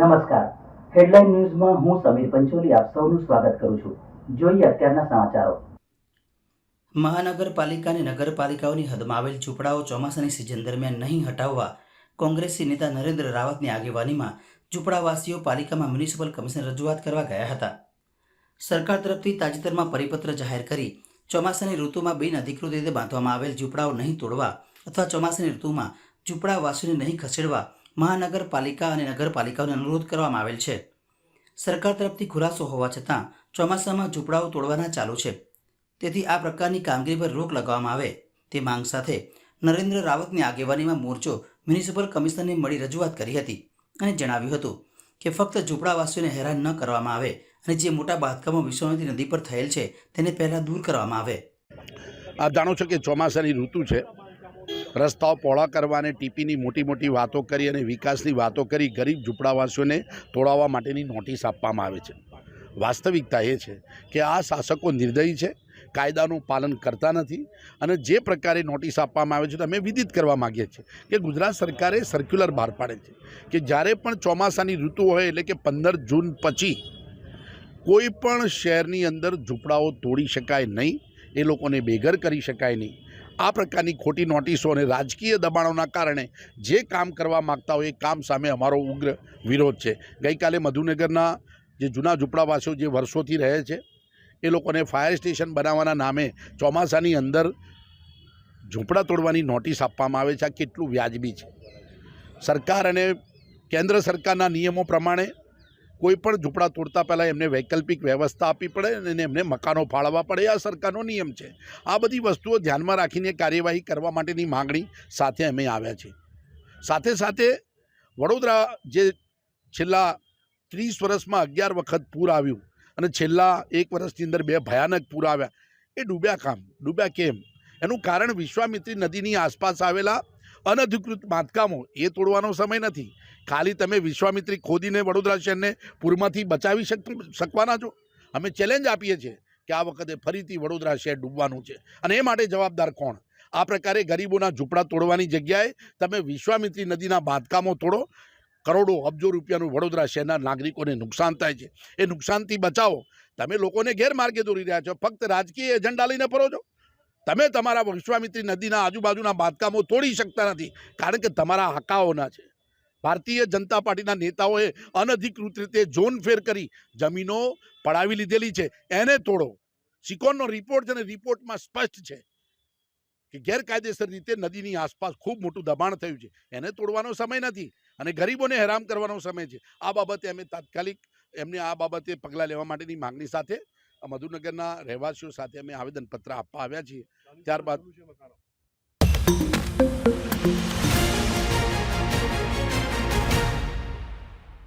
નમસ્કાર, હેડલાઇન ન્યૂઝમાં હું સમીર પંચોલી આપ સૌનું સ્વાગત કરું છું। જોઈએ અત્યારના સમાચારો। મહાનગરપાલિકા અને નગરપાલિકાઓની હદમાં આવેલ ઝૂંપડાઓ ચોમાસાની સિઝન દરમિયાન નહીં હટાવવા કોંગ્રેસી નેતા નરેન્દ્ર રાવતની આગેવાનીમાં ઝૂંપડાવાસીઓ પાલિકામાં મ્યુનિસિપલ કમિશનર રજૂઆત કરવા ગયા હતા। સરકાર તરફથી તાજેતરમાં પરિપત્ર જાહેર કરી ચોમાસાની ઋતુમાં બિનઅધિકૃત રીતે બાંધવામાં આવેલ ઝૂંપડાઓ નહીં તોડવા અથવા ચોમાસાની ઋતુમાં ઝૂંપડાવાસીઓને નહીં ખસેડવા મહાનગરપાલિકા અને નગરપાલિકાઓને અનુરોધ કરવામાં આવેલ છે। સરકાર તરફથી ખુલાસો હોવા છતાં ચોમાસામાં ઝૂંપડાઓ તોડવાના ચાલુ છે, તેથી આ પ્રકારની કામગીરી પર રોક લગાવવામાં આવે તે માંગ સાથે નરેન્દ્ર રાવતની આગેવાનીમાં મોરચો મ્યુનિસિપલ કમિશનરને મળી રજૂઆત કરી હતી અને જણાવ્યું હતું કે ફક્ત ઝૂંપડાવાસીઓને હેરાન ન કરવામાં આવે અને જે મોટા બાંધકામો વિશ્વામિત્રી નદી પર થયેલ છે તેને પહેલાં દૂર કરવામાં આવે। આપ જાણો છો કે ચોમાસાની ઋતુ છે, રસ્તાઓ પહોળા કરવા અને ટીપીની મોટી મોટી વાતો કરી અને વિકાસની વાતો કરી ગરીબ ઝૂંપડાવાસીઓને તોડાવવા માટેની નોટિસ આપવામાં આવે છે। વાસ્તવિકતા એ છે કે આ શાસકો નિર્દયી છે, કાયદાનું પાલન કરતા નથી અને જે પ્રકારે નોટિસ આપવામાં આવે છે તો અમે વિદિત કરવા માગીએ છીએ કે ગુજરાત સરકારે સર્ક્યુલર બહાર પાડે છે કે જ્યારે પણ ચોમાસાની ઋતુ હોય એટલે કે 15 જૂન પછી કોઈ પણ શહેરની અંદર ઝૂંપડાઓ તોડી શકાય નહીં, એ લોકોને બેઘર કરી શકાય નહીં। આ પ્રકારની ખોટી નોટિસો અને રાજકીય દબાણોના કારણે જે કામ કરવા માગતા હોય એ કામ સામે અમારો ઉગ્ર વિરોધ છે। ગઈકાલે મધુનગરના જે જૂના ઝૂંપડાવાસીઓ જે વર્ષોથી રહે છે એ લોકોને ફાયર સ્ટેશન બનાવવાના નામે ચોમાસાની અંદર ઝૂંપડા તોડવાની નોટિસ આપવામાં આવે છે। આ કેટલું વ્યાજબી છે? સરકાર અને કેન્દ્ર સરકારના નિયમો પ્રમાણે કોઈ પણ ઝૂંપડા તોડતા પહેલાં એમને વૈકલ્પિક વ્યવસ્થા આપવી પડે અને એમને મકાનો ફાળવવા પડે, આ સરકારનો નિયમ છે। આ બધી વસ્તુઓ ધ્યાનમાં રાખીને કાર્યવાહી કરવા માટેની માગણી સાથે અમે આવ્યા છીએ। સાથે સાથે વડોદરા જે છેલ્લા 30 વર્ષમાં 11 વખત પૂર આવ્યું અને છેલ્લા 1 વર્ષની અંદર 2 ભયાનક પૂર આવ્યા, એ ડૂબ્યા કેમ? એનું કારણ વિશ્વામિત્રી નદીની આસપાસ આવેલા અનધિકૃત બાંધકામો, એ તોડવાનો સમય નથી। ખાલી તમે વિશ્વામિત્રી ખોદીને વડોદરા શહેરને પૂરમાંથી બચાવી શકવાના છો? અમે ચેલેન્જ આપીએ છીએ કે આ વખતે ફરીથી વડોદરા શહેર ડૂબવાનું છે અને એ માટે જવાબદાર કોણ? આ પ્રકારે ગરીબોના ઝૂંપડા તોડવાની જગ્યાએ તમે વિશ્વામિત્રી નદીના બાંધકામો તોડો, કરોડો અબજો રૂપિયાનું વડોદરા શહેરના નાગરિકોને નુકસાન થાય છે, એ નુકસાનથી બચાવો। તમે લોકોને ગેરમાર્ગે દોરી રહ્યા છો, ફક્ત રાજકીય એજન્ડા લઈને ફરો છો। તમે તમારા વિશ્વામિત્રી નદીના આજુબાજુના બાંધકામો તોડી શકતા નથી કારણ કે તમારા હકાઓના છે। ભારતીય જનતા પાર્ટીના નેતાઓએ અનધિકૃત રીતે ઝોન ફેર કરી જમીનો પડાવી લીધેલી છે, એને તોડો। સિકોનનો રિપોર્ટ છે અને રિપોર્ટમાં સ્પષ્ટ છે કે ગેરકાયદેસર રીતે નદીની આસપાસ ખૂબ મોટું દબાણ થયું છે, એને તોડવાનો સમય નથી અને ગરીબોને હેરાન કરવાનો સમય છે। આ બાબતે અમે તાત્કાલિક એમને આ બાબતે પગલાં લેવા માટેની માગણી સાથે મધુનગરના રહેવાસીઓ સાથે અમે આવેદનપત્ર આપવા આવ્યા છીએ। ત્યારબાદ